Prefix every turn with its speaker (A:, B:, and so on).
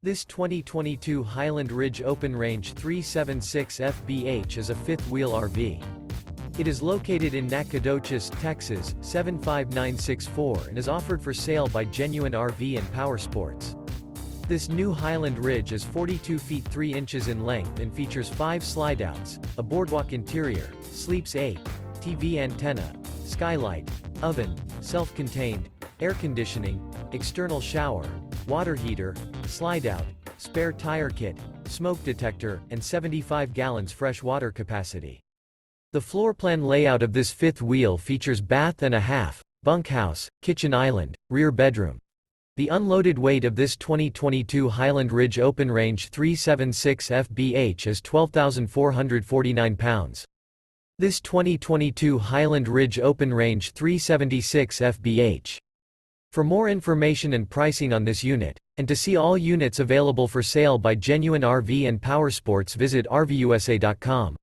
A: This 2022 Highland Ridge Open Range 376 FBH is a fifth-wheel RV. It is located in Nacogdoches, Texas, 75964 and is offered for sale by Genuine RV Powersports. This new Highland Ridge is 42 feet 3 inches in length and features 5 slideouts, a boardwalk interior, sleeps 8, TV antenna, skylight, oven, self-contained, air conditioning, external shower, water heater, slide-out, spare tire kit, smoke detector, and 75 gallons fresh water capacity. The floor plan layout of this fifth wheel features bath and a half, bunkhouse, kitchen island, rear bedroom. The unloaded weight of this 2022 Highland Ridge Open Range 376 FBH is 12,449 pounds. This 2022 Highland Ridge Open Range 376 FBH. For more information and pricing on this unit, and to see all units available for sale by Genuine RV Powersports, visit RVUSA.com.